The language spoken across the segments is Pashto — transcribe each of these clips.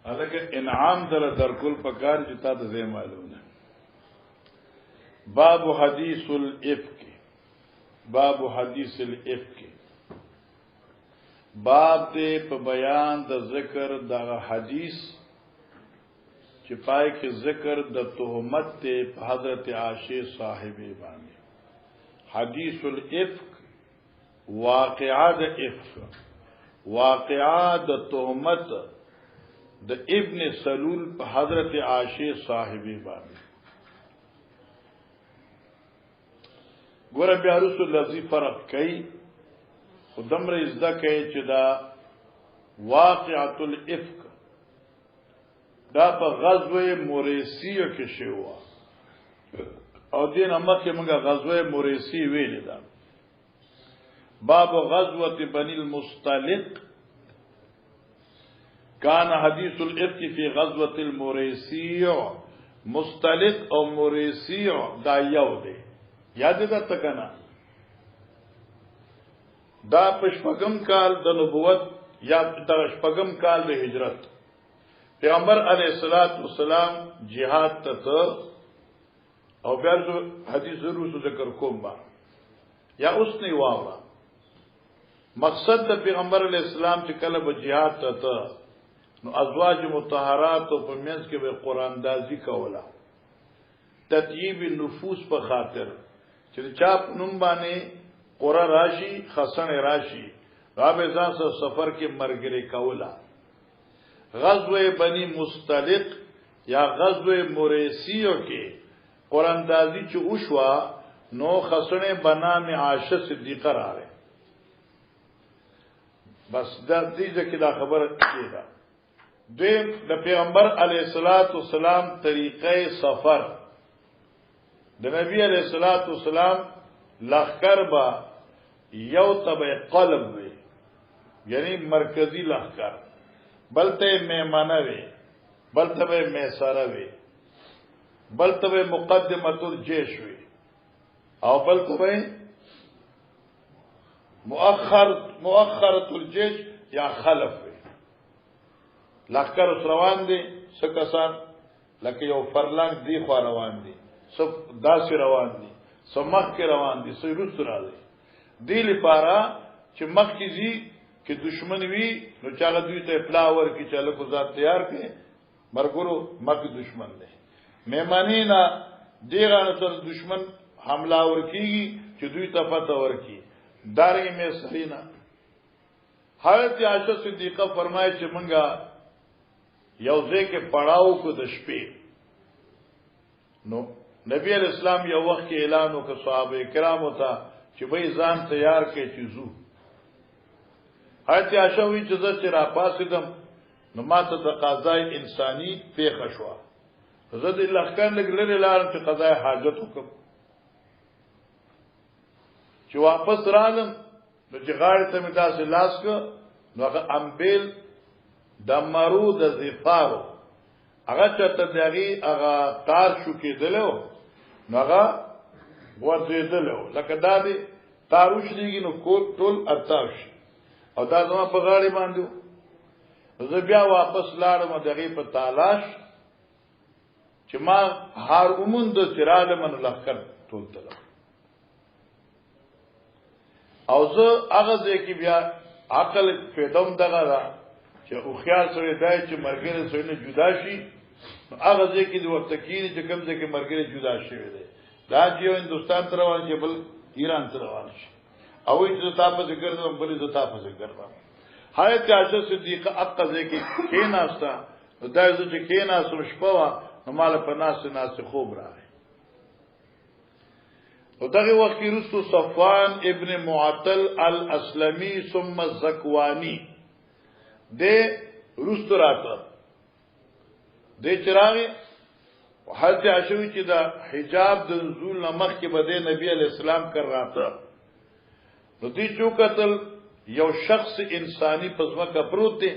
الکه انعام در کل پکار چې تا ته زه معلومه. باب حدیث الافک، باب حدیث الافک، باب دې په بیان د ذکر د حدیث چې پای کې ذکر د تهمت ته په حضرت عائشہ صاحبې باندې. حدیث الافک واقعه د افک، واقعه د تهمت د ابن سلول په حضرت عائشہ صاحبې باندې. ګوره بیا رسول لفظي فرق کوي، خدام رئیس دا کوي چې دا واقعه الافک دا په غزوه موریسیو کې شوی او دین مکه موږ غزوه موریسی ویل دا. باب غزوه بني المصطلق کان حدیث الافک فی غزوه الموریسی. مصطلق او موریسی دا یو دی، یاد ده تکنا. دا پشپغم کال د نبوت یا د شپغم کال د هجرت. پیغمبر علیہ الصلوۃ والسلام jihad ته او بیا حدیث ضرور ذکر کوم با یا اوس نه واورا. مقصد د پیغمبر علیہ السلام چې کله به jihad ته نو ازواج مطهرات او په منځ کې به قران دازي کوله، تطیب النفوس په خاطر چې چا په نوم باندې قران راشي خسن راشي غابه ځان سفر کې مرګري کوله. غزوه بنی مصطلق یا غزوه موریسیو کې قران دازي چې وشوا نو خسنه بنام عائشہ صدیقہ راغله. بس د دې ځکه دا خبره کیده. دیم د پیغمبر علیه الصلاۃ والسلام طریقې سفر د نبی علیه الصلاۃ والسلام لخر با یو تبع قلب وی، یعنی مرکزی لخر، بلته میمانه وی، بلته میساره وی، بلته مقدمه الجيش وی، او بلته مؤخره الجيش یا خلف وی. لخر روان دي سکسان لکه یو فرلنګ دی خو روان دي، سب داسې روان دي، سب مخ کې روان دي، سې روس را دي. دی لپاره چې مخ کې زی کې دشمن وی نو چاله دوی ته پلاور کې چاله کو ذات تیار کړي مرګورو مخ دشمن دی. میمانینا دیغه تر دشمن حمله ور کیږي چې دوی ته فتح ور کی داري مې سرینا. حضرت عائشہ صدیقہ فرمایي چې مونږه یو ځکه پړاو کو د شپې نو نبی علیہ السلام یو وخت کې اعلان وکړ صحابه کرامو ته چې وای ځان تیار کړئ چې زو. حضرت عائشہ وی چې زه را پاسیدم نو ماته د قضای انسانی پیښه شو. زه د لخکان لګلې لارم چې قضای حاجت وکم. چې واپس رالم نو چې غاړه ته مې داسې لاس کو نو هغه امبیل د مرو د زفارو هغه چرته دغه هغه تار شو کېدلو نو هغه ورځېدلو لکه دا دي تاروش دیږي نو ټول ارتاوش او دا زما په غاړه باندې. زه بیا واپس لاړم دغه په تالاش چې ما هر اومند چراله من لخر ټول تل او زه هغه ځکه بیا عقل پیدوم دغه را چې خو خیال سره دای چې مرګره سره نه جدا شي. هغه ځکه د ورته کېږي چې کوم ځکه مرګره جدا شوی دی دا چې هندستان ته روان شي بل ایران ته روان شي او چې تاسو ذکر نو بل ز تاسو ذکر وایي. حضرت عائشہ صدیقہ اقضه کې کیناستا دا چې کیناسو شپوا نو مال په ناس خوب راغی. او دغه وخت کې رسو صفوان ابن معطل الاسلمی ثم الزکوانی د رستو راته د چراغ حضرت عائشہ چې دا حجاب د نزول نمخ کې بده نبی علیہ السلام کر راته نو دې چوکتل یو شخص انسانی پزما پروت دی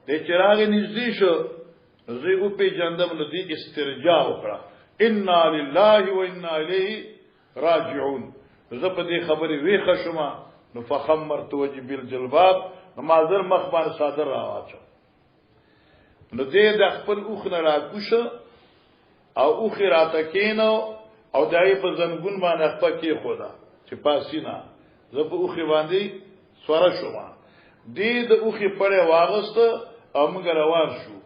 د چراغ نږدې شو زه په جندم نو دې استرجاع وکړه انا لله و انا الیه راجعون. زه په دې خبرې ویښه شوم نو فخمرت وجه بالجلباب نمازر مخبار صادر راواچو نو دې د خپل اوخ نه راکوشه او اوخ راته کینو او دای په زنګون باندې خپل کې خدا چې پاسینا زه په اوخ باندې سوار شوم دې د اوخ پړې واغست او موږ روان شو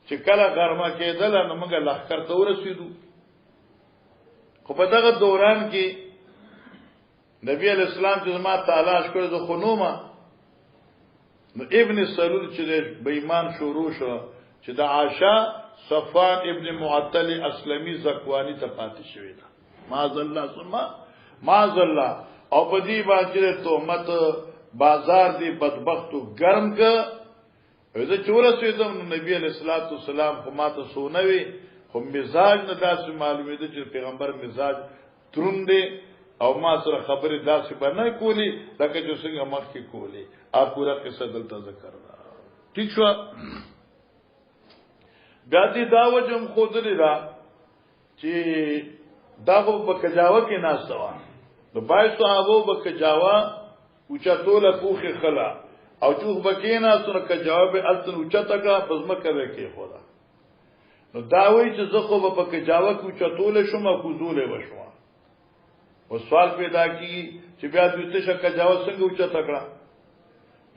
چې کله غرمه کېدل نو موږ لخر ته ورسېدو خو په دغه دوران کې نبی علیہ السلام چې ما تلاش کړو د خنومه نو ابن سلول چې به ایمان شروع شو چې د عائشہ صفوان ابن معطل اسلمی زکوانی ته پاتې شوی دا معاذ الله ثم معاذ الله او په دې باندې تهمت بازار دی بدبختو ګرم ک زه چورسېدم نبی علیہ الصلوۃ والسلام خو ماته سونوي خو مزاج نه داسې معلومه ده چې پیغمبر مزاج تروند دی او ما سره خبرې داسې باندې کولی لکه چې څنګه مخکې کولی اپ پورا قصه دلته ذکر را ٹھیک شو بیا دې دا وجم خودلی را چې دا په کجاوه کې ناستوا نو بای صحابو په کجاوه اوچا توله پوخه خلا او چوخ بکینا سره کجاوه به التن اوچا تکا پزمکه کې خدا نو دا وی چې زه خو په کجاوه کې اوچا توله شوم او کوزولې وشوم او سوال پیدا کی چې بیا دې څه کجاوه څنګه اوچا تکړه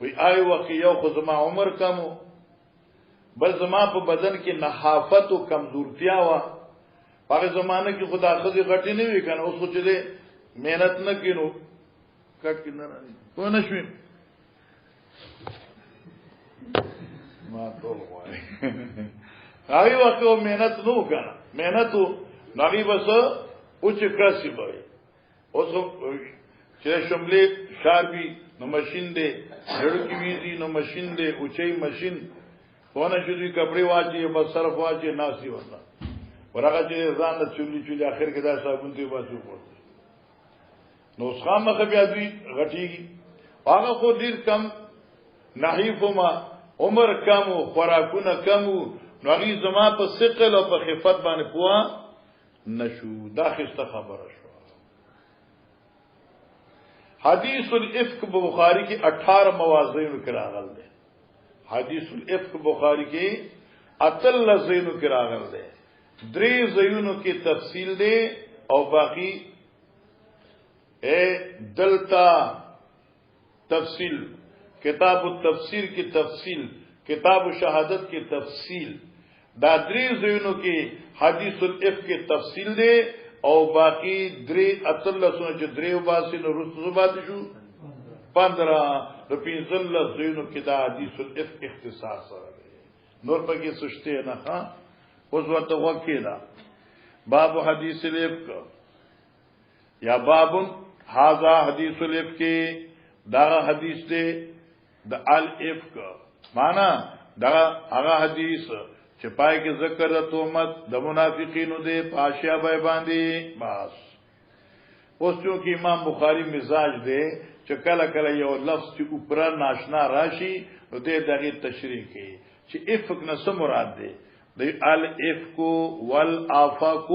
وی آی وخت یو خو زما عمر کمو بل زما په بدن کې نحافت او کمزورتیا وا هغه زمانه کې خدا خزي غټي نه وی کنه اوس چې دې مهنت نه کینو کټ کې نه راځي کو نه شوي ما ټول وای هغه وخت مهنت نو کنه مهنت نغي بس او چې کاسي وای اوس چې شملې شاربي نو ماشين دې جوړ کی ویزي نو ماشين دې اوچي ماشين ونه شو دې کپڑے واچي بس صرف واچي ناسي وتا ورغه چې ځان له چولي اخر کې دا صابون دی باسو پورته نو څنګه بیا دوی غټيږي هغه خو ډیر کم نحیفما عمر کم خوراکونه کم نو هغه زما په ثقل او په خفت باندې پوا نشو دا خسته خبره شو حدیث الافک بخاری کی 18 موازین کې راغل دي حدیث الافک بخاری کې اتل زینو کې راغل دي درې زینو کې تفصیل دي او باقی دلتا تفصیل کتاب التفسیر کی تفصیل کتاب الشہادت کی تفصیل دا درې زینو کې حدیث الافک کی تفصیل دي او باقی درې اتلسونه چې درې وباسي نو رسو بات شو 15 د پینځل زینو کې دا حدیث الافک اختصار سره نور پکې سشته نه ها اوس ورته وکیلا باب حدیث الافک یا باب هاذا حدیث الافک دا حدیث دی د الافک معنا دا هغه حدیث چې پای کې ذکر د تهمت د منافقینو دی پاشیا به باندې بس اوس چې امام بخاری مزاج دی چې کله کله یو لفظ چې اوپر ناشنا راشي نو دې دغه تشریح کوي چې افک نه څه مراد دی د الافک والافاق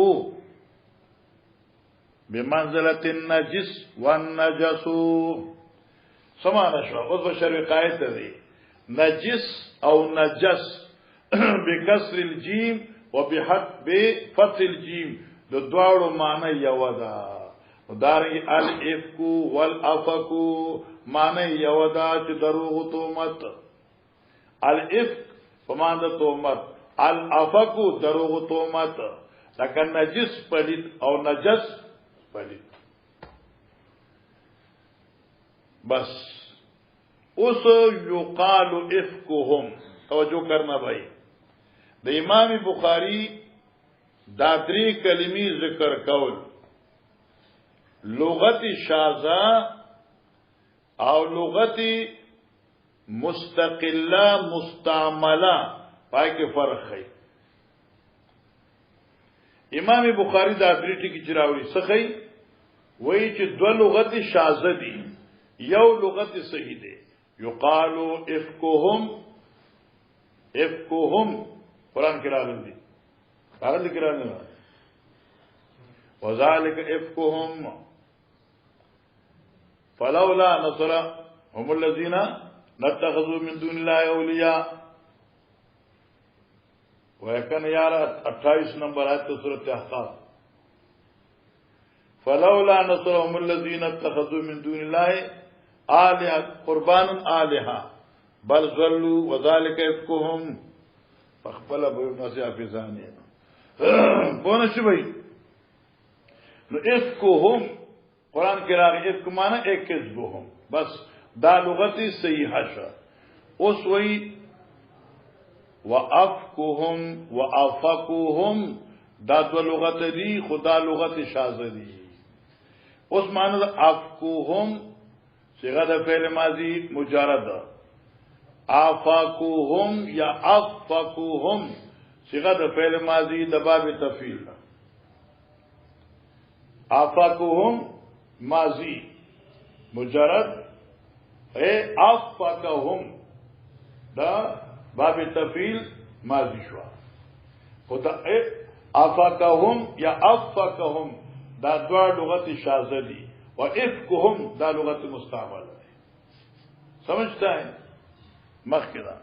بمنزله النجس والنجس سمانه شو اوس په شرع قاعده دی نجس او نجس بکسر الجیم وبفتح الجیم د دواړو معنی یو ده دارنګ الافک والافق معنی یو ده چې دروغ تهمت الافک په معنی د تهمت الافق دروغ تهمت لکه نجس پلید او نجس پلید بس اوس یقال افکهم توجه کرنا بھائی د امام بخاری دا درې کلمې ذکر کول لغت شاذہ او لغت مستقله مستعمله پای کې فرق ہے امام بخاری دا درې ټکی چراوي سخی وای چې دو لغت شاذ دي یو لغت صحیح دی یقال افکهم افکهم قرآن کی راغل دی راغل کی راغل وذالک افکهم فلولا نصر هم الذين نتخذوا من دون الله اولیاء ویکن یار 28 نمبر آیت سورۃ احقاف فلولا نصرهم الذين اتخذوا من دون الله آلهة قربانا آلهة بل ضلوا وذلك افكهم فخبل ابو نصيحه في ثانيه بونه شي وي نو افكهم قران کې راغی افک معنی ایک کذبهم بس دا لغتی صحیحه شه اوس وی وافكهم وافكهم دا دو لغت دي خدا لغت شاذ دي اوس معنی افكهم صيغه د فعل ماضی مجرد افاکوهم یا افاکوهم صيغه د فعل ماضی د باب تفعیل افاکوهم ماضی مجرد اے افاکوهم دا باب تفعیل ماضی شو خدا اے افاکوهم یا افاکوهم دا دوا لغت شاذ دي و افکهم دا لغت مستعمل سمجھتا ہے مخکدا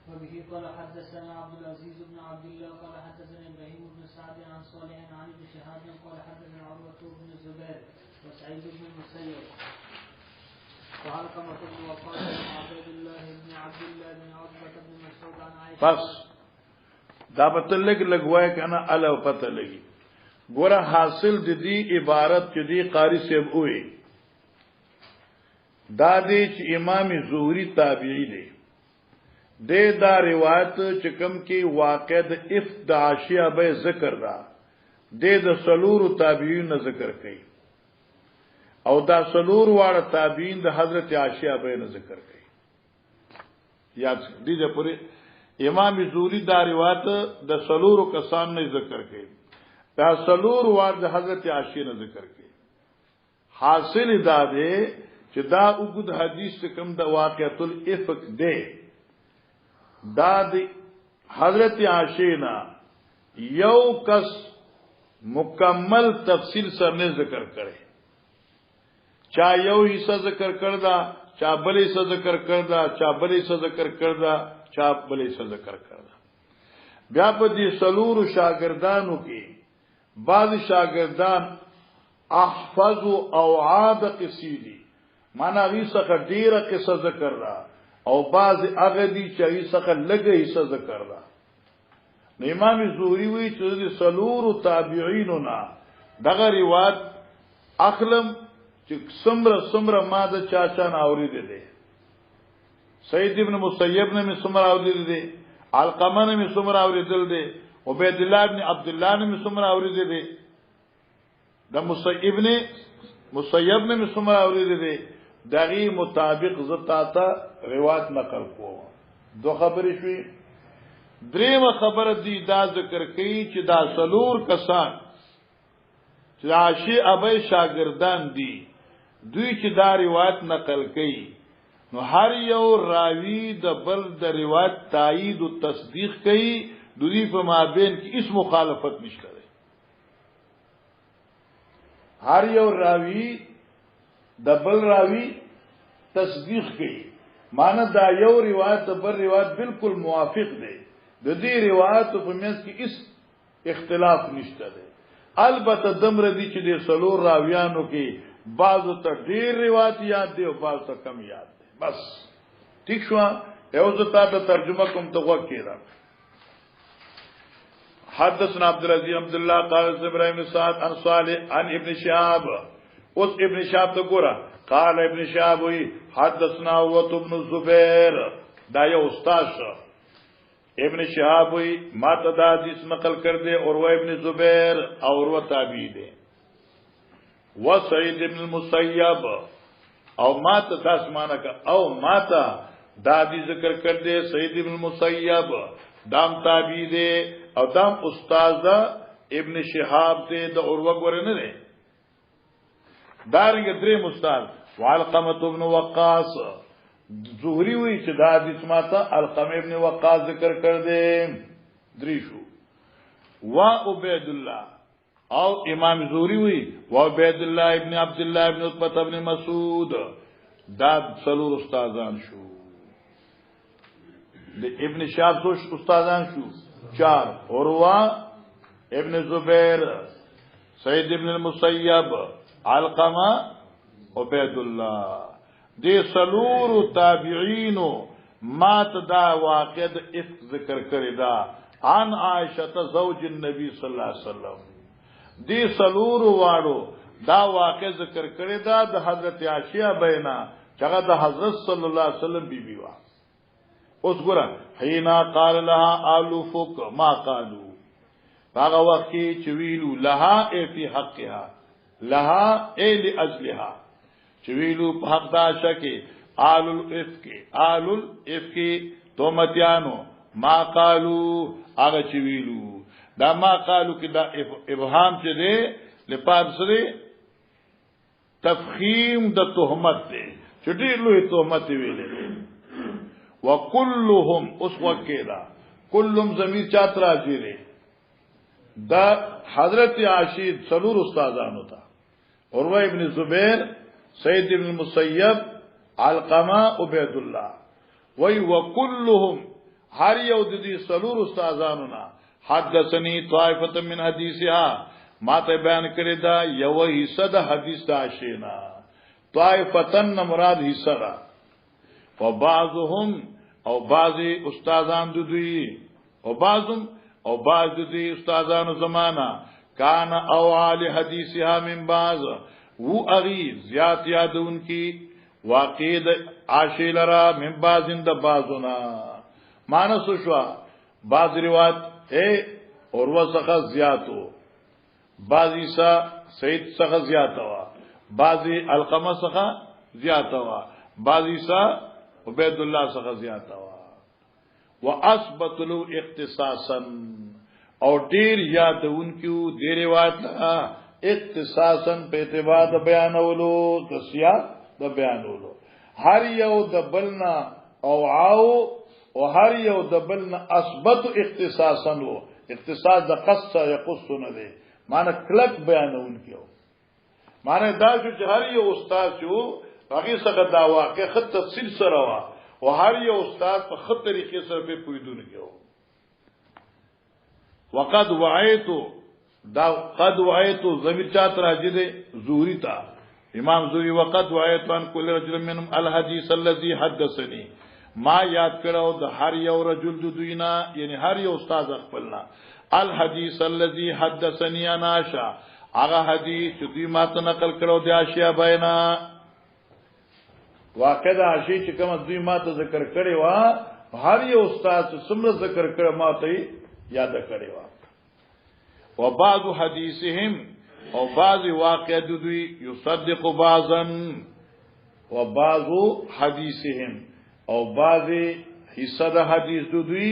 وبه قال حدثنا عبد العزيز بن عبد الله قال حدثنا ابراهيم بن سعد عن صالح عن ابن شهاب قال حدثنا عروة بن الزبير وسعيد بن المسيب وعن كما بن وقاص بن عبد الله بن عبد الله بن عتبة بن مسعود عن عائشة بس دا بتلګ لګوای کنه الا پته لګي ګوره حاصل د دې عبارت چې دی قاری صاحب وې دا دې چې امام زهري تابعی دی دا روایت چې کوم کې واقع د افتعاشیه به ذکر را د سلور تابعین ذکر کړي او دا سلور واړه تابعین د حضرت عائشہ به ذکر کړي یاد دې پوری امام زهري دا روایت د سلور کسان نه ذکر کړي دا سلور واړه د حضرت عائشہ نه ذکر کړي حاصل دا دی چې دا وګد حدیث کوم د واقعۃ الافک دی دا دی حضرت عائشہ یو کس مکمل تفصیل سر نے ذکر کرے چا یو حصہ ذکر کردا چا بل حصہ ذکر کردا چا بل حصہ ذکر کردا چا بل حصہ ذکر کردا بیا په دې سلور شاګردانو کې بعض شاګردان احفظ او عاد قصیدی معنا وی څخه ډیره قصه ذکر را او بعض هغه دي چې څخه لګه حصہ ذکر را نو امام زهري وی چې سلور تابعیننا دغه روایت اخلم چې سمره ما د چاچا نه اوریدلې سید ابن مسیب نے سمره اوریدلې علقمه نے سمره اوریدلې عبید الله ابن عبد الله نے سمره اوریدلې د مسیب نے سمره اوریدلې دغه مطابق زتا تا روایت نقل کو دو خبرې شوي دریم خبر دی دا ذکر کوي چې دا سلور کسان چې عاشی ابي شاګردان دي دوی چې دا روایت نقل کوي نو هر یو راوی د بل د روایت تایید او تصدیق کوي دوی په مابین کې هیڅ مخالفت نشته هر یو راوی د بل راوی تصدیق کوي معنی دا یو روایت د بل روایت بالکل موافق دی د دې روایت په منځ کې هیڅ اختلاف نشته دی البته دمر دي چې د سلور راویانو کې بعضو ته ډیر روایت یاد دی او بعضو ته کم یاد دی بس ٹھیک شو یو ځتا ته ترجمه کوم ته وکړه حدثنا عبد العزيز عبد الله قال ابراهيم سعد عن صالح عن ابن شهاب اس ابن شهاب ته ګوره قال ابن شهاب وی حدثنا عروة بن الزبير دا یو استاد ابن شهاب وی ما ته دا حدیث نقل کړ دے عروة ابن زبیر او عروة تابعی دے و سعید ابن المسیب او ما ته تاسو معنا کا او ما ته دا حدیث ذکر کړ دے سعید ابن المسیب دام تابعی دے او دام استاد ابن شهاب دے د عروة ورنه دے دارنګ درې مستاد وعلقمه ابن وقاص زهري وی چې دا حدیث ماته علقمه ابن وقاص ذکر کړ دې درې شو وا عبید الله او امام زهري وی وا عبید الله ابن عبد الله ابن عتبہ ابن مسعود دا څلور استادان شو د ابن شهاب څو استادان شو 4 عروہ ابن زبیر سعید ابن المسیب علقمہ عبید اللہ دی سلور تابعین مات دا واقع دا افق ذکر کردہ عن عائشہ زوج النبی صلی اللہ علیہ وسلم دی سلور وارو دا واقع ذکر کردہ دا حضرت عائشہ بینا چگہ دا حضرت صلی اللہ علیہ وسلم بی بی وا اس گرہ حینا قال لها آلو فک ما قالو باغا وقتی چویلو لها اے فی حقها لها اے لأجلها چویلو پا حق دا شکی آل الافق تومتیانو ما قالو آغا چویلو دا ما قالو کی دا ابهام چه دے لپاد سرے تفخیم دا تهمت دے چٹی لوی تهمت ویلے دے وکلهم اس وقت دا کلهم ضمیر چات راجی دے دا حضرت عاشید سلور استادانو تا عروہ ابن زبیر سعید ابن المسیب علقمہ عبید اللہ وی وکلهم ہر یو دی سلور استادانونا حدثنی طائفة من حدیثها ما تے بیان کرے دا یو حصہ دا حدیث دا عاشینا طائفتن مراد حصہ دا وبعضهم او بعضی استادان دوی او بعضهم او بعض دوی استادان زمانہ کان او عالی حدیثها من بعض وہ اغی زیاد یاد ان کی واقعید عاشی لرا من بعض اند بعضنا معنی سوشوا بعض روایت اے اور وہ سخا زیادو بعضی سا سید سخا زیادہ ہوا بعضی علقمہ سخا زیادہ ہوا بعضی سا عبید اللہ سخا زیادہ ہوا وَأَثْبَتُ لُو اختصاصا اور دیر یاد ان کیوں دیر روایت اختصاصا پہ اعتبار دا بیانولو دا سیاق دا بیانولو ہر یو دا بلنا او عاو و ہر یو دا بلنا اثبت اختصاصا ہو اختصاص دا قصہ یا قصہ نہ دے معنی کلک بیانون کیوں معنی دا جو ہر یو استاد جو باقی سکت دا واقع خط تفصیل سروا و ہر یو استاد پر خط طریقے سر پہ پویدون کیوں وقد وعیتو دا قد وعیتو ضمیر چاہت راجد زوری تا امام زوری وقد وعیتو ان کل رجل منم الحدیث اللذی حدثنی ما یاد کرو دا ہر یو رجل دو دوینا یعنی ہر یو استاد اقبلنا الحدیث اللذی حدثنی اناشا آغا حدیث چو دوی ما تنقل کرو دی آشیا بینا واقع دا آشی چکم دوی ما تا ذکر کرے وا ہر یو استاد سمر ذکر کرے ما تا یاد کرے وا و بعض حدیثهم او بعض واقع دوی یصدق بعضا و بعض حدیثهم او بعض حصہ دا حدیث دوی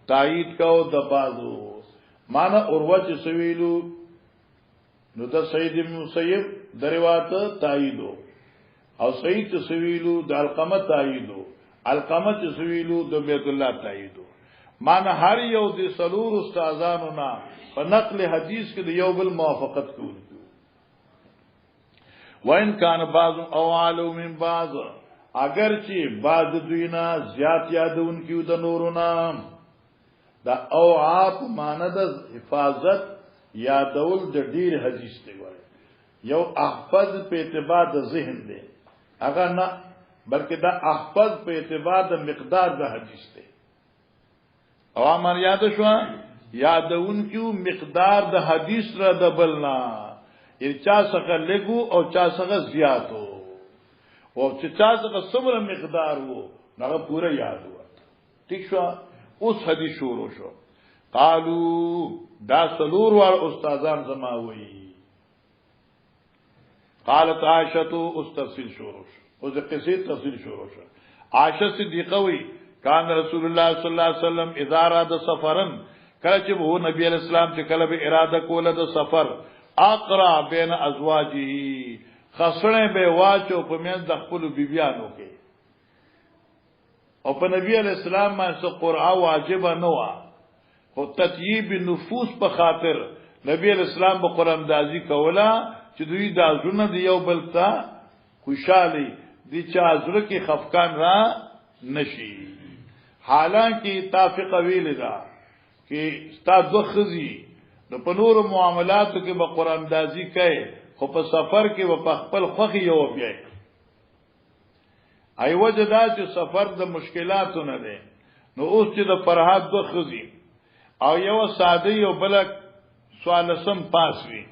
تایید کا دا بعضو مانا عروہ چی سویلو نو دا سعید بن مسیب دروات تاییدو او سعید چی سویلو دا علقمہ تاییدو علقمہ چی سویلو دا بیت اللہ تاییدو مانا ہر یو دی سلور استازانونا پا نقل حدیث کے دی یو بل موافقت کول کیو وَإِن كَانَ بَعْضٌ أَوْعَلُوا مِن بَعْضٍ اگرچہ بعض دوینا زیاد یادون کیو دا نورونا دا اوعاب ماند حفاظت یادول دا دیر حدیث دے گوئے یو احفظ پہ اعتبار دا ذہن دے اگر نہ بلکہ دا احفظ پہ اعتبار دا مقدار دا حدیث دے عوامان یاد شوا یادون کیو مقدار دا حدیث را دا بلنا یعنی چا سکا لگو او چا سکا زیاد ہو اور چا سکا صبر مقدار ہو نہ پورا یاد ہوا ٹھیک شوا اس حدیث شروع شو قالو دا سلور وار استازان زما ہوئی قالت عائشہ تو اس تفصیل شروع شو اس قصے تفصیل شروع شو عائشہ صدیقہ ہوئی کان رسول اللہ صلی اللہ علیہ وسلم اذا اراد سفرا کله وہ نبی علیہ السلام چې کله به اراده کوله د سفر اقرا بین ازواجه خسرنے بے واچو په من د خپل بیبیانو کې او په نبی علیہ السلام باندې قرآن واجب نه و او تطیب نفوس په خاطر نبی علیہ السلام په قرآن دازي کولا چې دوی د ازونه دی یو بلتا خوشالي دي چا ازره کې خفقان را نشي حالانکه تافق ویل دا کې ستا دو خزي نو په نور معاملاتو کې به قران دازي کوي خو په سفر کې به په خپل خوخي یو بیا ای وجدا چې سفر د مشکلاتو نه ده نو اوس چې د فرحات دو خزي او یو ساده یو بل سوالسم پاس وي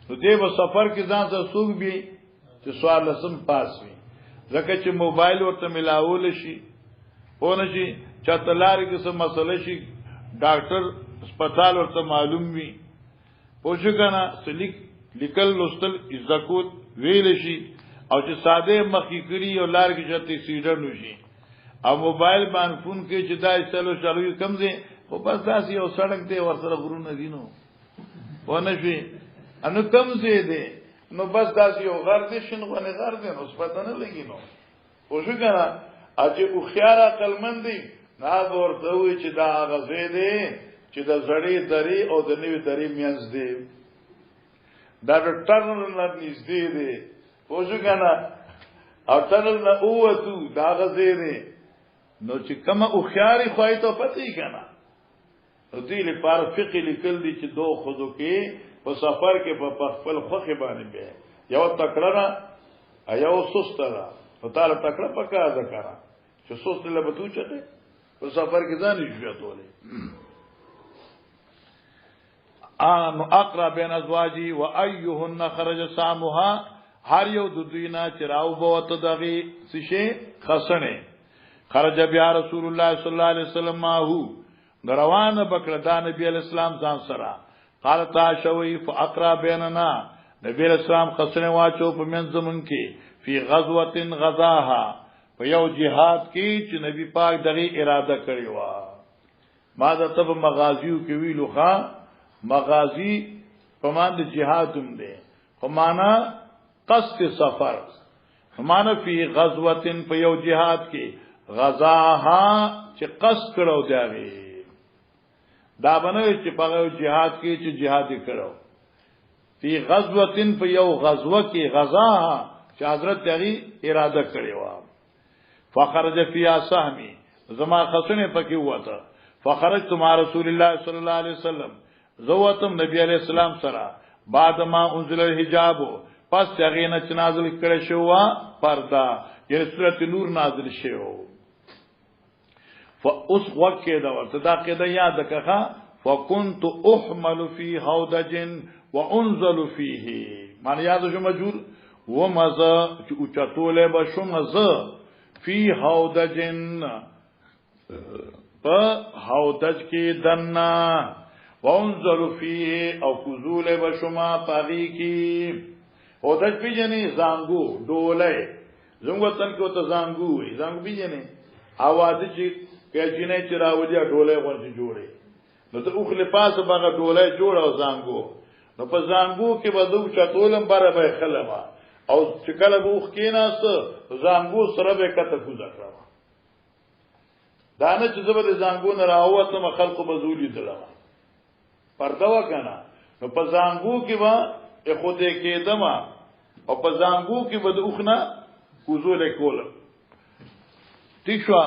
نو دې په سفر کې ځان سره سوق بي چې سوالسم پاس وي ځکه چې موبایل ورته ملاول شي پونه شي چې تلاري کې څه مسله شي ډاکټر هسپتال ورته معلوم وي پوښ کنه سلیک لیکل لوستل عزت ویل شي او چې ساده مخې کړی او لار کې چته سیډر نشي او موبایل باندې فون کې چې دا چلو کم دي خو بس داسې یو سړک دی ورسره غرونه دینو ونه شي انو کم دي دي نو بس داسې یو غر دي شنو غنه غر دي نو څه نه لګي نو پوښ کنه اجه خو خيار عقل مندي نه ورته وي چې دا غزه دي چې د زړې دري او د نوې دري میانځ دي دا د ټرنل نه نږدې دي پوښ کنه او ټرنل نه اوتو دا غزه دي نو چې کومه او خياري خوای ته پتی کنه دې لپاره فقہ لیکل دي چې دو خودو کې په سفر کې په خپل خوخه باندې به یو تکړه را یو سست را په تعالی تکړه پکا ذکر چې سست له بتو چته په سفر کې ځان یې جوړولې ان اقرا بین ازواجی و ايهن خرج سامها هر یو د دوینا چراو بوت دغه سشه خسنه خرج بیا رسول الله صلی الله علیه وسلم ماهو روانه بکړه د نبی اسلام ځان سره قال تا شوی فاقرا بیننا نبی اسلام خسنه واچو په من زمون کې فی غزوه غزاها په یو جهاد کې چې نبی پاک دغه اراده کړی و ما د تب مغازیو کې ویلو ښا مغازی په مان د جهاد هم ده په معنا قصد سفر معنا فی غزوه په یو جهاد کې غزاها چې قصد کړو دی دا بنوي چې په جهاد کې چې جهاد کړو فی غزوه په یو غزوه کې غزا چې حضرت دغه اراده کړی و فخرج فی سهمی زما خصنه پکې وته فخرجت مع رسول الله صلی الله علیه وسلم زوتم نبی علیہ السلام سره بعد ما انزل الحجاب پس هغه نه نازل کړي شو پردا یعنی سورۃ نور نازل شو فاس وکه دا ورته دا قاعده یاد کړه فكنت احمل في هودج وانزل فيه معنی یاد شو مجور و مزه چې اوچتوله به شو مزه فی هودجن په هودج کې دنا وانزل فيه او فزول بشما پاغي کی هودج پیجنې زانګو ډولې زنګو تن کو ته زانګو وي زانګو پیجنې اواز چې کېجنې چې راوځي ډولې ورته جوړې نو ته اوخ له پاسه باغ ډولې جوړ او زانګو نو په زانګو کې بدو چتولم بره به خلما او چې کله بوخ کیناست زانګو سره به کته کوزا کړه دانه چې زبر زانګو نه راوته خلکو بزولي دلما پردا وکنه نو په زانګو کې وا خوده کې دما او په زانګو کې بد اوخنا کوزول کول تیشوا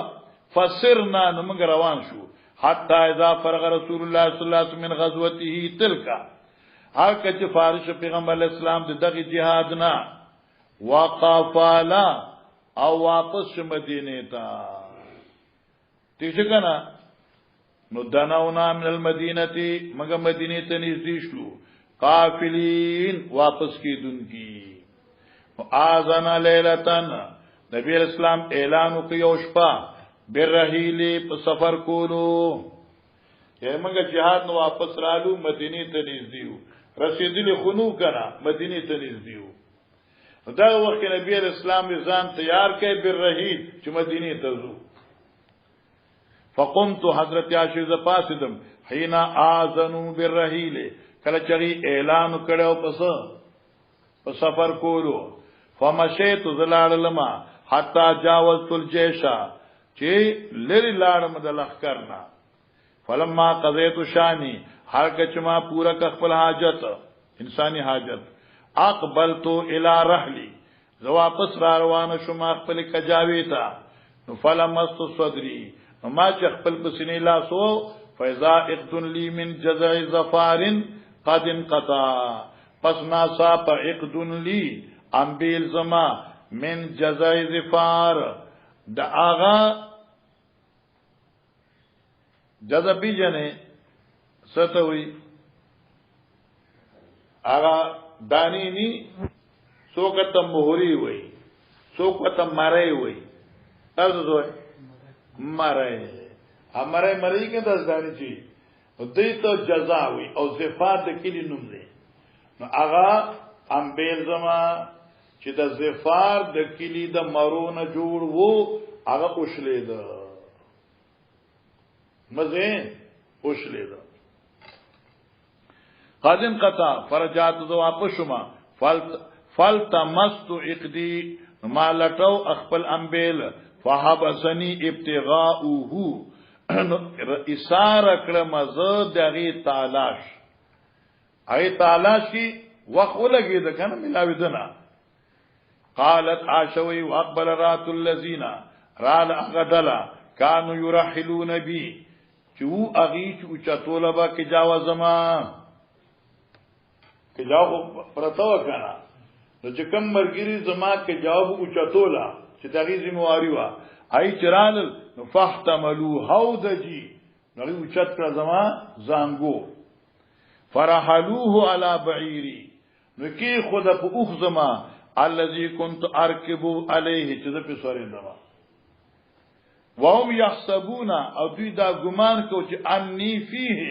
فسرنا نو موږ روان شو حتا اذا فرغ رسول الله صلی الله علیه وسلم من غزوته تلک هر کچ فارش پیغمبر اسلام د دغه جهاد نه وقافالا او واپس مدینه ته تیشه کنه نو دناونا من المدینه مگر مدینه ته نږدې شو قافلین واپس کیدونکي اذن لیلتن نبی اسلام اعلان وکيو شپه برحیل په سفر کولو یې موږ جهاد نو واپس رالو مدینه ته نږدې رسیدلی خونو کنا مدینه ته نږدې دا وخت نبی اسلام ځان تیار کړي برحیل چې مدینه ته ځو فقمت حضرت عائشہ پاسدم حين اذنوا بالرحيل کله چې اعلان کړو پس سفر کولو فمشيت زلالما حتا جاوزت الجيش چې لری لاړم د لخرنا فلما قضيت شاني هر کچما پورا خپل حاجت انساني حاجت اقبلت الى رحلي زو واپس را روان شوم خپل کجاوي تا فلمست صدري ما چې خپل پسینې لاسو فاذا اقد لی من جزع ظفار قد انقطع پس ناسا پا اقد لی امبیل زما من جزع ظفار دا آغا جزع بی جنے ستوی آغا دانی نی سوکتا مہری وی سوکتا مرائی وی تاسو دوی مرائی مرائی مرائی که دست دانی چی دیتا جزا وی او زفار دا کلی نم دی نو آغا امبیل زما چې د زفار د کلی د مرون جوړ وو هغه اوشلې ده مزه اوشلې ده قادن قطع فرجات ذو واپس شما فلتمست اقدی ما لټو خپل امبیل فحبسنی ابتغاؤه اسار کړه مزه دغه تلاش ای تلاش کی وخت ولګي د کنه ملاوي دنا قالت عاشوي واقبل رات الذين رال اغدلا كانوا يرحلون بي چو اغي چو چتوله با کی جاوا زما کی جاو پرتو کنه نو چې کم مرګري زما کی جواب او چتولا چې دغه ذمہواری وا ای چرال فاحتملوا حودجي نو او چت کړه زما زانګو فرحلوه على بعيري نو کی خود په اوخ زما الذي كنت اركب عليه چې په سورې دما وهم يحسبون او دوی دا ګمان کو چې اني فيه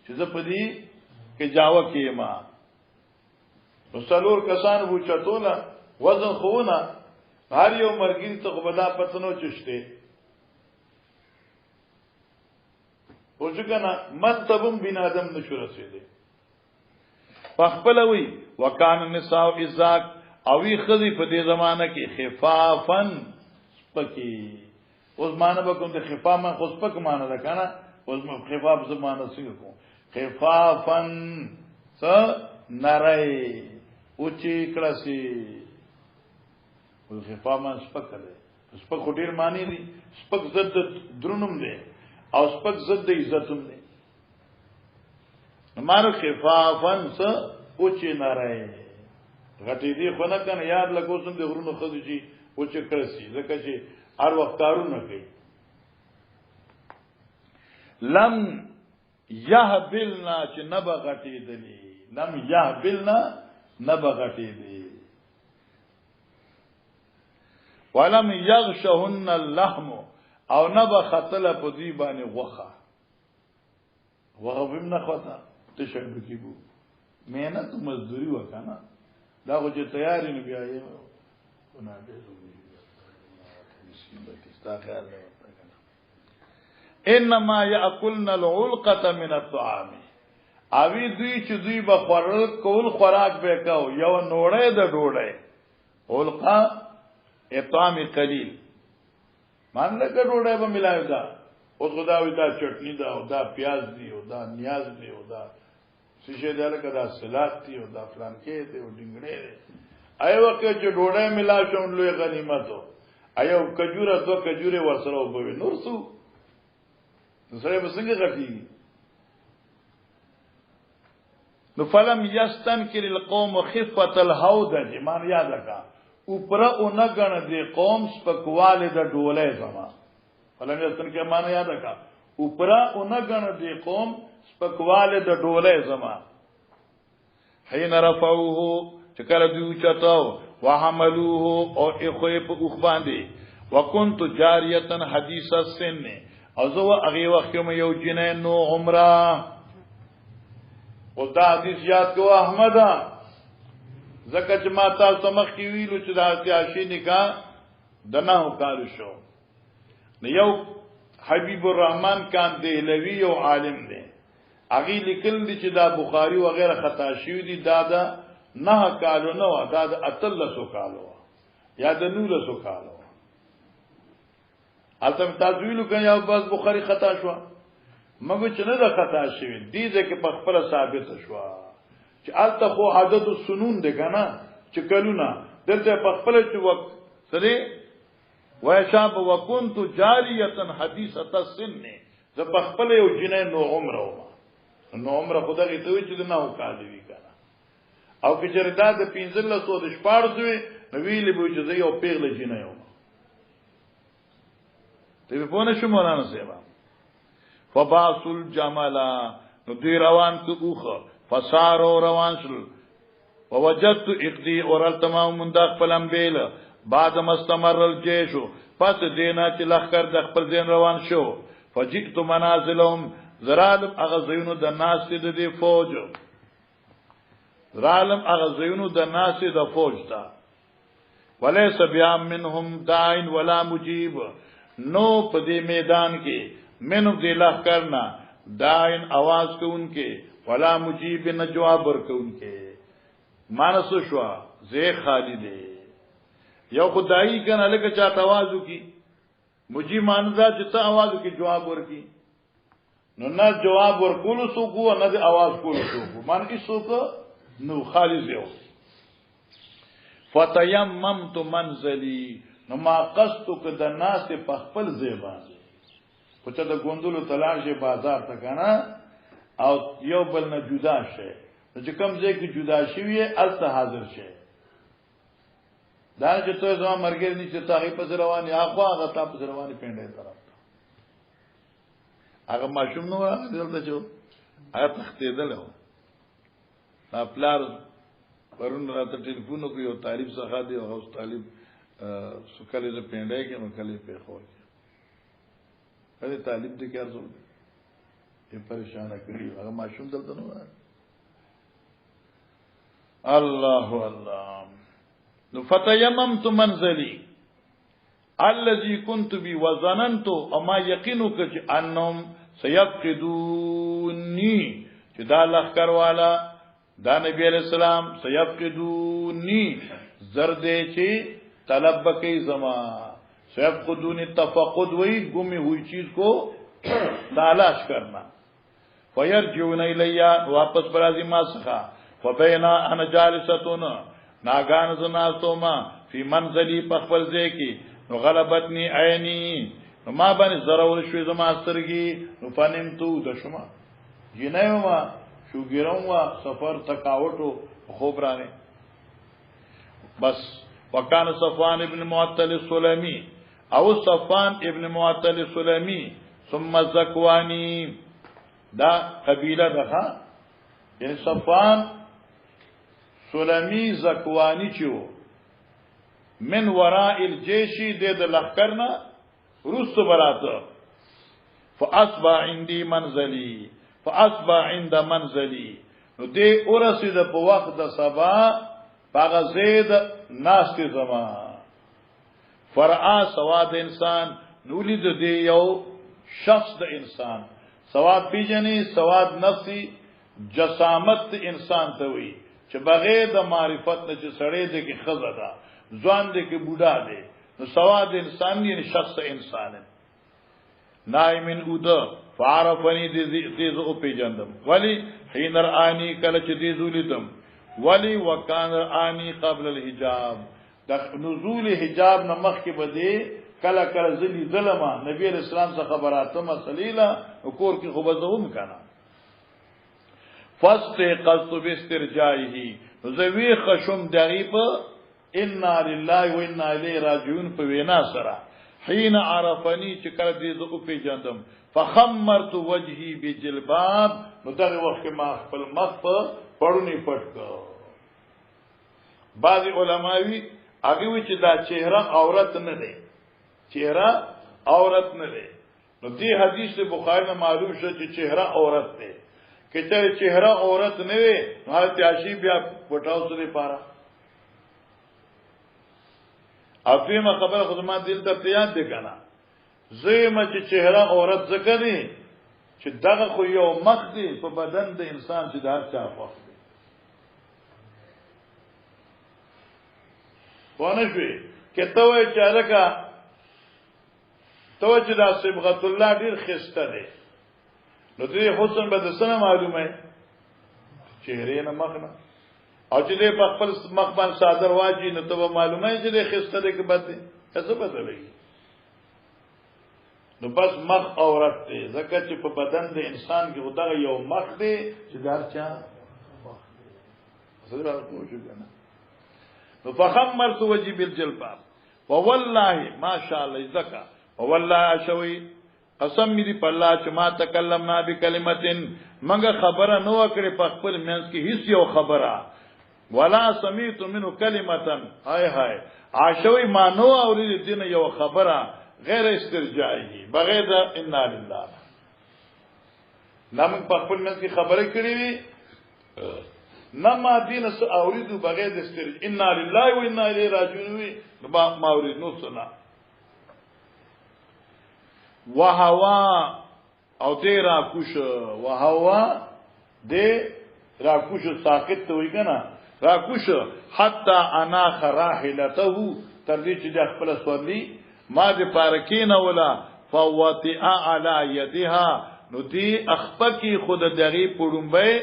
چې په دې کې جاوه کې ما وسلور کسان وو چتولا وزن خوونه هر یو مرګین ته غبدا پتنو چشته ورجګنا مطبم بن ادم نشو رسیدي فخبلوي وکان النساء ازاک اوی خزی په دې زمانہ کې خفافن سپکی اوس معنی به کوم د خفافن خو سپک معنی ده کنه اوس خفاف زمانہ څنګه کوم خفافن س نری اوچی کلاسی اوس خفافن سپک ده سپک ډیر معنی دي سپک زد درونم ده او سپک زد عزتم ده نمارو خفافن س اوچی نری غټې دی خو نه کنه یاد لګوسم د غرونو خدي شي او چې کړسي ځکه چې هر وخت کارونه کوي لم يهبلنا چې نبا غټې دي لم يهبلنا نبا غټې دي ولم يغشهن اللحم او نبا خطل په دې باندې غوخه وغویم نه خطا تشبه کیبو مهنت مزدوری وکنه دا خو چې تیاری نه بیا یې ونه دې انما یاکلن العلقه من الطعام اوی دوی چې دوی به خورل کول خوراک به کو یو نوړې د ډوړې علقه اطعام قلیل مان له ډوړې به ملایو دا او خدای دا چټنی دا او دا پیاز دی او دا نیاز دی او دا سیشه دل کدا سلات دی او دا فلان کې دی او ډنګړې دی ایو کې چې ډوړې ملا شون لوی غنیمت ایو کجوره دو کجوره ورسره وبوي نور څو سره به څنګه غټي نو فلم یستنکر القوم خفه الهودج مان یاد کا اوپر اون غن دی قوم سپکواله د ډولې زما فلم یستنکر مان یاد کا اوپر اون غن دی قوم سپکواله د ډولې زما حين رفعوه چکل دیو چتاو وحملوه او اخوی په اوخ باندې وكنت جاریه حدیث السن او زو هغه وخت یو جنې نو عمره او دا حدیث یاد کو احمد زکه چې ما تاسو مخ کې ویلو چې دا سیاسي نکاح دنه کار شو نو یو حبیب الرحمن کان دهلوی یو عالم دی اغي لیکل دي چې دا بخاری و غیره خطا شوی دي دا نه کالو نو دا اتلسو کالو یا د نولسو کالو البته تاسو ویلو کنه یو بس بخاری خطا شو مګو چې نه دا خطا شوی دي ځکه په خپل ثابت شو چې البته خو عادت السنون ده کنه چې کلونه دلته په خپل چې وخت سره وشاب وكنت جاریه حدیثه السن زه په خپل یو جنې نو عمره خدای ته وی چې نه وکړي وی کنه او که چردا د 1500 د شپارځوي نو ویلې به چې زه یو پیغله جنې یم ته په نه شو مولانا سیوا فباسل جمالا نو دی روان کو اوخه فسارو روان شل ووجدت اقدي اورل تمام مندق پلم بیل بعد مستمر الجيش پس دینا چې لخر د خپل دین روان شو فجئت منازلهم زرالم اغزینو د ناس د دی فوج زرالم اغزینو د ناس د فوج تا وليس بیا منهم داعن ولا مجيب نو په دې میدان کې منو دی لخرنا داعن आवाज کوونکې ولا مجيب نه جواب ورکوونکې مانسو شو زه خالی دی یو خدای کنه لکه چاته आवाज وکي مجي مانزا چې ته आवाज وکي جواب ورکي نو نه جواب ورکول سو کو نه د आवाज کول سو کو مان ایسو کو نو خالی زیو فتیممت منزلی نو ما قصد ک د ناس په خپل زیبان په چا د ګوندلو تلاشه بازار ته کنه او یو بل نه جدا شه چې کوم ځای کې جدا شوی الته حاضر شه دا چې ته زما مرګ نه چې تاغي په رواني هغه تا په رواني پینډه طرف هغه ماشوم نو دلته چې هغه تختیدل نو پلار پرون راته ټلیفون کوي او طالب څخه دی او اوس طالب سکلې د پینډه کې نو کله په خو کله طالب دې کار زو یې پریشان کړی هغه ماشوم دلته نو الله الله نو فتیممت منزلی الذي كنت بي وظننت اما يقينك انهم سيفقدوني چې دا لخر والا دا نبی علیہ السلام سيفقدوني زردې چې طلب بکی زما سيفقدوني تفقد وہی گمی ہوئی چیز کو تلاش کرنا فيرجعون الیا واپس برازي ما سخا فبینا انا جالستون ناگان زناستو ما فی منزلی پخبل زیکی نو غلبتنی عینی نو ما بانی ضرور شوی زما سترگی نو فنمتو دشما جنیو ما شوگیرون ما سفر تکاوٹو خوب رانے بس وکان صفوان ابن معطل السلمی او صفوان ابن معطل السلمی ثم زکوانی دا قبیله دخا یعنی صفوان سلمی زکوانی چو من وراء الجيشی دے د لخکرنا رست براتا فاصبح عندي منزلی فاصبح عند منزلی نو دے ارسید په وقت د سبا پاغ زید ناس کی زما فرعا سواد انسان نولید دے یو شخص د انسان سواد پیجنی سواد نفسی جسامت انسان ته وی چې بغیر د معرفت نه چې سړی دې کې خزه ده ځوان دې کې بوډا دی نو سواد انسان یې شخص انسان نائمن اود فعرفني دې او پیجندم ولی حين رانی کله چې دې زولیدم ولی وکان رانی قبل الحجاب د نزول حجاب نمخ کې بده کله کله ذلی ظلمه نبی رسول الله څخه خبراته مسلیلا کور کې خو بزوم کنه فاستيقظت باسترجائه زوی خشم دغیب انا لله و انا الیه راجعون په وینا سره حين عرفني چې کله دې زو په جندم فخمرت وجهي بجلباب نو دغه وخت ما خپل مخ په پړونی پټ بعض علماوی هغه وی چې دا چهره عورت نه دی چهره عورت نه دی نو دې حدیث بخاری نه معلوم شو چې چهره عورت دی کچره چهره عورت نه وي حالت عاشی بیا پټاو سره پارا افیمه خبره خدمات دل ته یاد دي کنه زېما چې چهره عورت ځکه دي چې دغه خو یو مخ دی په بدن د انسان چې دار چا خوښ دی ونه شي کته وای چې لکه تو چې دا صبغت الله ډیر خسته دی نو دې حسن به د سنه معلومه چهره نه مخنه او چې دې په خپل مخ باندې صادر واجی نو ته معلومه چې دې خسته دې کې بد دي څه پته لګي نو بس مخ عورت دی ځکه چې په بدن د انسان کې خدای یو مخ دی چې دارچا مخ دی اصل راځو کنه نو فخمرت وجهي بالجلباب والله ما شاء الله ذکا والله شوي قسم دې په الله چې ما تکلمنا بکلمتين منګه خبره نو کړې په خپل منځ کې هیڅ یو خبره ولا سمعت منه كلمه هاي هاي عاشوي ما نو اورید دین یو خبره غیر استرجاعي بغیر ان لله نام په خپل منځ کې خبره کړې وي نما دین اس اوریدو بغیر استرجاع ان لله و انا الیه راجعون وي ما اورید نو سنا وهوا او دې را کوش وهوا دې را کوش ساکت وي کنه را کوش حتا انا خراحلته تر دې چې د خپل سورلی ما دې پارکینا ولا فواتئ علی یدها نو دې اخپکی خود دغه پړمبه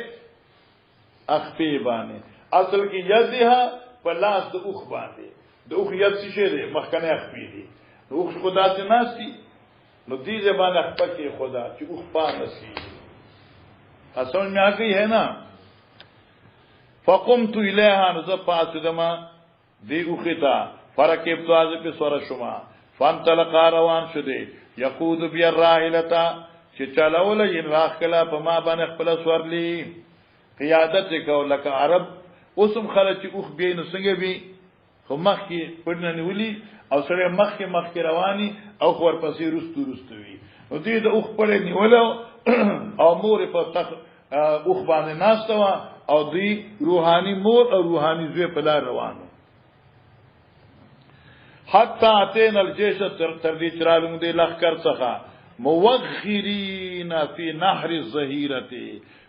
اخفی باندې اصل کې یدها په لاس د اوخ باندې د اوخ ید څه دی مخکنه اخفی دي اوخ خدا ته ناسي نو دې زبان اخپکی خدا چې اوخ پانسی اصل مې هغه ہے نا فقمت الیها نزفات دما دی اوختا فرکب تواز په سور شما فانطلق روان شده یقود بی الراحلتا چې چلاول ین راخلا په ما باندې خپل سورلی قیادت کو لکه عرب اوسم خلک اوخ بین څنګه بي خو مخ کې پړنه نیولی او سره مخ کې رواني او خور پسې رستوي نو دې د اوخ پړې نیولو او مور په تخ اوخ باندې ناستوا او دی روحانی مور او روحانی زوی په لار روانو حتی اتین الجيش تر دې چرالو دې لخر څخه موغرین فی نهر الظهیرته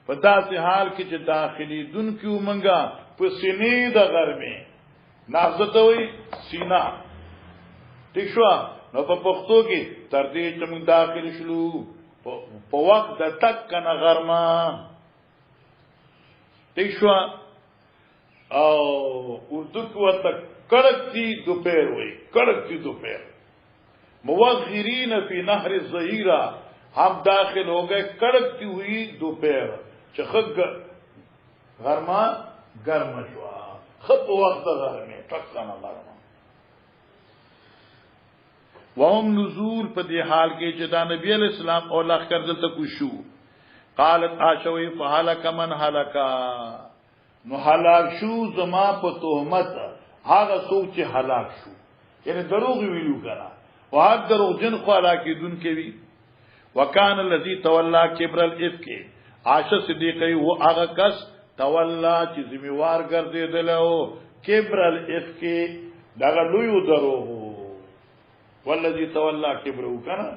په داسې حال کې چې داخلي دن کیو منګه په سینې د غرمه نازته وي سینا ٹھیک شو نو په پښتو کې تر دې چې موږ داخل شلو په وخت د تک کنه غرمه ٹھیک شو او اردو کې ورته کڑکتی دوپہر ہوئی کڑکتی دوپہر موغرین فی نهر الظہیرہ ہم داخل ہو گئے کڑکتی ہوئی دوپہر چخک گرما گرم شوا خط وقت گرمی ٹکانا گرما وهم نزول پا دی حال کے جدا نبی علیہ السلام اور لخکر دلتا کشو قالت آشوی فحالک من حالکا نو حلاک شو زما پا تهمت هاگا سوک چه حلاک شو یعنی دروغ ویلو کنا و هاگ دروغ جن خو حلاکی دن کے وی وکان اللذی تولا کبر الافک عاشق صدیقی و آغا کس تولا چی زمیوار گردی دلو کبر الافک داگا لویو دروغو والذی تولا کبرو کنا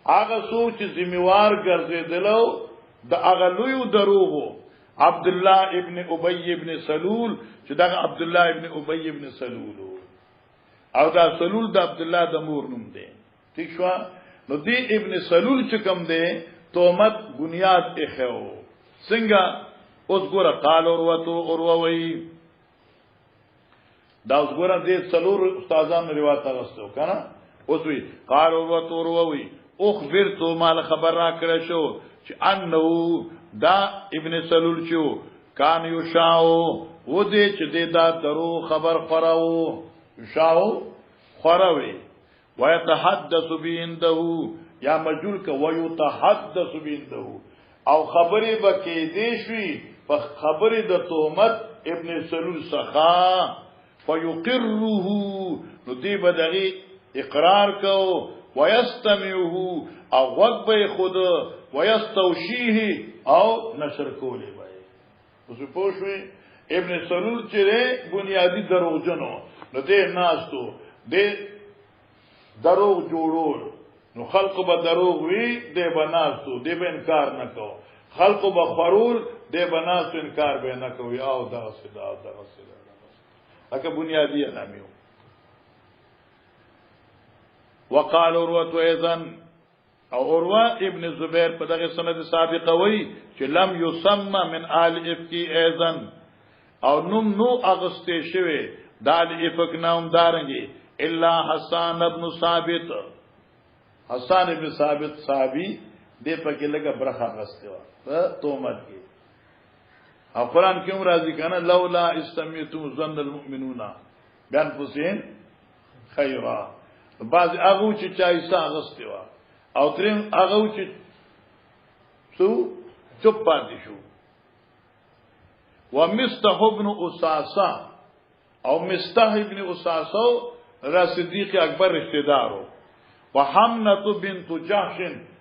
آغا سوک چی زمیوار گردی دلو دا آغا لویو دروغو عبداللہ ابن ابی ابن سلول چې دا عبداللہ ابن ابی ابن سلول او دا سلول دا عبداللہ د مور نوم دی ٹھیک شو نو دی ابن سلول چې کوم دی تومت بنیاد اخو څنګه اوس ګوره قال اوروي دا اوس ګوره دې سلول استادانو روایت راغستو کنه اوس وی قال اوروي اخبر تو مال خبر را کړی شو چې انه دا ابن سلول شو کان یو شاو و دې چې دا درو خبر خراو شاو خراوي ويتحدث بینده یا مجول ک ويتحدث بینده او خبرې بکې دې شوي په خبرې د تهمت ابن سلول سخا فيقره نو دې بدغي اقرار کو ويستمعه او وقبه خود ويستوشيه او نشر کولی بای اوس پوښوي ابن سلول چې بنیادی دروغجنو نو دې ناستو دې دروغ جوړول نو خلق به دروغ وی دې بناستو دې به انکار نکو خلق به خرول دې بناستو انکار به نکوي او دا صدا لکه بنیادی علامه وقال اوروه ايضا او اوروه ابن زبیر په دغه سند سابقه وی چې لم يسمى من آل افکی ايضا او نو اغسته شوی دال افک نام دارنګي الا حسان ابن ثابت حسان ابن ثابت صحابي دې پکې لګه برخه غسته و په تومت کې او قران کې هم راځي کنه لولا استمیتم ظن المؤمنون بیان حسین خیرا بعض هغه چې چایسا غسته و او دریم هغه چې سو چوپ پاتې شو ومستح ابن اساسا او مستح ابن اساسا را صدیق اکبر رشتہ دارو وحمنه بنت جحش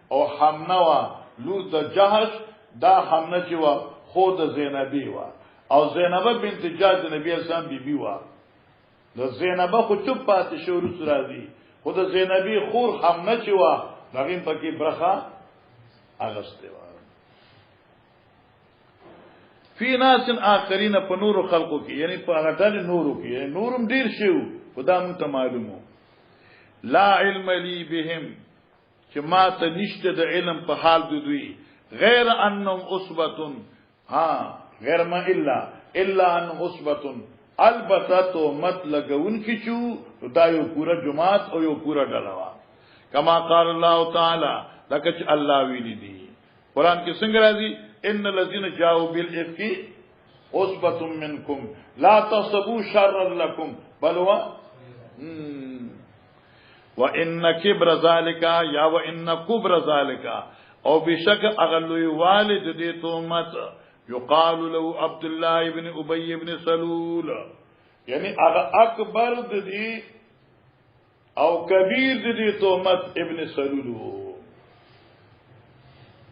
او حمنه وا لود جحش دا حمنه چې وا خود زینبی وا او زینب بنت جحش نبی اسلام بیبي وا د زینب خو چوپ پاتې شو رسول راځي خود زینبی خور حمنه چې وا دغه پکې برخه اغسته وا فی ناس آخرین په نور خلقو کې یعنی په غټل نورو کې یعنی نورم ډیر شو خدا مون ته معلومو لا علم لی بهم چې ما ته نشته د علم په حال د دوی غیر انهم عصبه ها غیر ما الا انهم عصبه البته تو مت لګون کی چو دا یو پورا جماعت او یو پورا ډلوا کما قال الله تعالی لکه چې الله ویلی دی قران کې څنګه راځي ان الذين جاءوا بالافك عصبه منكم لا تصبوا شرا لكم بل هو وان كبر ذلك یا وان كبر ذلك او بشک اغلوی والد دې تومت یقال له عبد الله ابن ابي ابن سلول یعنی اکبر دې او کبیر دې تومت ابن سلول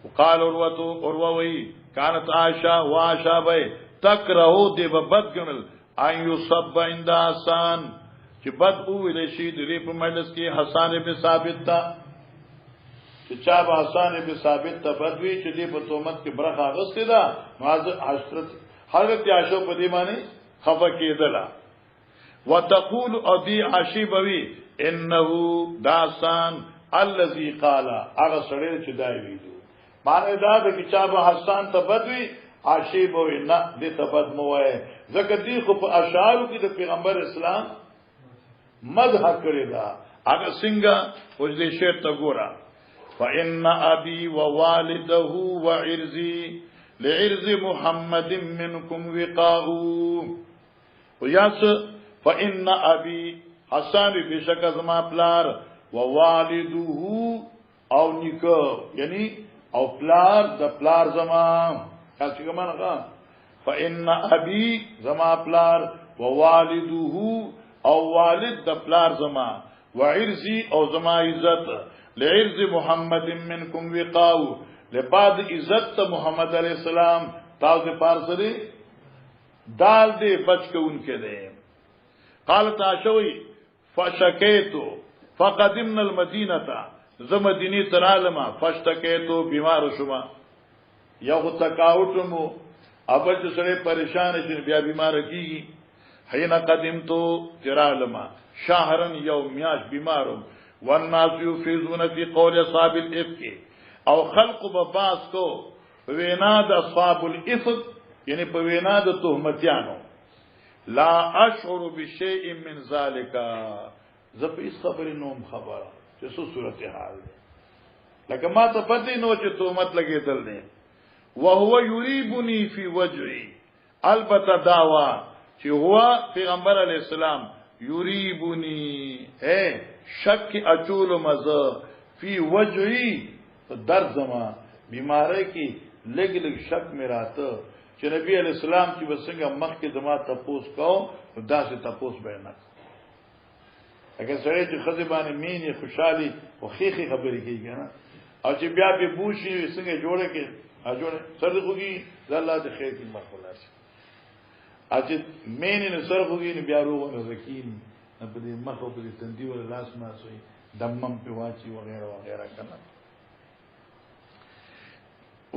وقال اوروي كانت عائشه وعائشه به تکرهو دې بدګنل ان يصب عند حسن چې بد ویل شي د ری په مجلس کې حسان ابن ثابت تا چې چا به حسان ابن ثابت ته بد وی چې دې په تومت کې برخه غسته ده حضرت عائشہ په دې باندې خفه کېدله وتقول ابي عشيبوي انه داسان الذي قال هغه سره چې دا ویلو معنی دا د چې به حسان ته بد وی عشيبوي نه دې ته بد مو وای ځکه دې خو په اشعار کې د پیغمبر اسلام مدح کړی دا هغه څنګه وځي شعر ته ګورا فإن أبي ووالده وعرزي لعرز محمد منكم وقاء وياس فإن أبي حسان بشک زما پلار ووالده او نیکو یعنی او پلار د پلار زما څنګه مانغه فإن أبي زما پلار ووالده او والد د پلار زما وعرزي او زما عزت لعرز محمد منكم وقاو لبعد عزت محمد علیہ السلام تاسو پارسری دال دې بچ کوونکې ده قالت عائشہ فشکیتو فقدمنا المدینه زمدینی ترالما فشتکیتو بیمار شوما یو تکاوټمو ابج سره پریشان شي بیا بیمار کیږي حين قدمتو ترالما شهرن یوم میاش بیمارم والناس يفيزون في قول اصحاب الافك او خلق بباس کو وینا د اصحاب الافك یعنی په وینا د تهمتیانو لا اشعر بشيء من ذلك زه په هیڅ خبرې نوم خبره چې څه صورت حال ده لکه ما ته پته نو چې تهمت لګېدل نه وهو يريبني في وجهي البته داوا چې هو پیغمبر علی السلام یریبونی شک اچول مزه فی وجهی درد زما بیماری کی لګ لګ شک میراته چې نبی علی السلام چې وسنګ مخ کې زما تپوس کو داسې تپوس بیان اگر سره چې خزبانه مینه خوشحالي او خېخي خبرې کیږي نه او چې بیا به بوشي څنګه جوړه کې اجوړه سره خوږي الله دې خیر کې مخلاص اجه مینه نه سره خوږي نه بیا روغ نه زکین نه په دې مخ او په دې تندي ول لاس ما سوی دمم په واچي وغيرها وغيرها کنه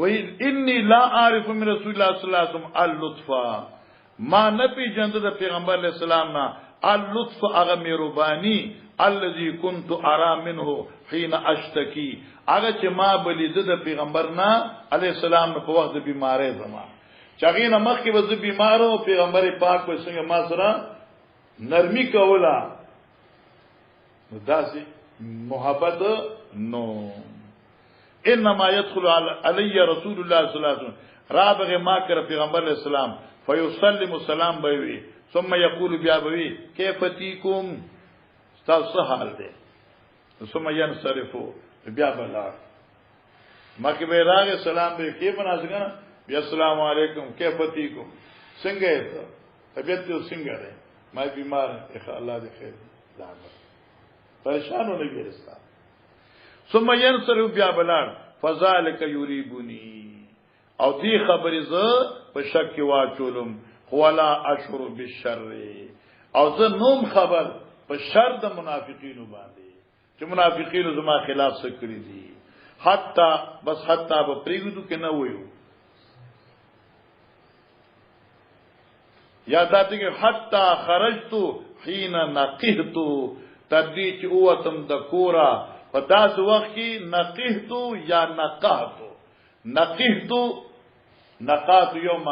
وی انی لا اعرف من رسول الله صلی الله علیه وسلم اللطف ما نبی جند د پیغمبر علیہ السلام نا اللطف اغه مهربانی الذي كنت ارى منه حين اشتكي اغه چې ما بلید د پیغمبر نا علیہ السلام په وخت د بیماری زما چاغینه مخ کې وځ بیمارو پیغمبر پاک په څنګه ما سره نرمي کولا داسې محبت نو انما يدخل علی رسول الله صلی الله علیه وسلم رابغه ما کر پیغمبر اسلام فیسلم السلام بوي ثم یقول بیا بوي کیف تیکم تاسو حال ده ثم ينصرفو بیا بلا ما کې به راغه سلام به کې بناسګه بیا السلام علیکم کیف تیکم څنګه ته طبیعت ته څنګه ده ما بیمار الله دې خیر ځان پریشان ونه ګرستا ثم ينصرف بیا بلار فذلك يريبني او دی خبرې ز په شک کې واچولم ولا اشعر بالشر او زه نوم خبر په شر د منافقینو باندې چې منافقینو زما خلاف څه کړی دي حتی به پریږدو کې نه وایو یاداته کې حتی خرجت حين نقهت تدې چې اوتم د کورا په داس وخت کې نقهت یا نقهت یوم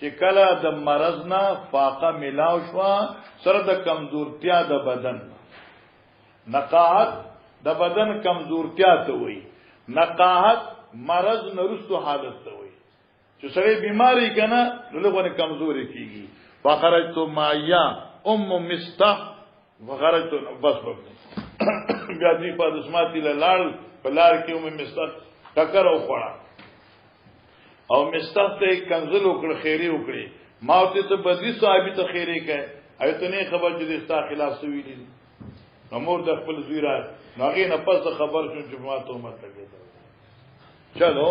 چې کله د مرضنا فاقه ملاو شو سره د کمزورتیا د بدن نقاحت د بدن کمزورتیا ته وای نقاحت مرض نرستو حالت ته وای چې سره بیماری کنه لږه کمزوري کیږي فخرجت مایا مستح وخرجت بس بیا دې په دسماتي لاړ په لار کې مستح ټکر او خړا او مستح ته کنزل وکړ خیری وکړي ما ته بدلی صاحب ته خیری کوي ایته نه خبر چې د استا خلاف سوي دي امور د خپل زیرا ناغې نه پس خبر شو چې ما ته مت لګیدل چلو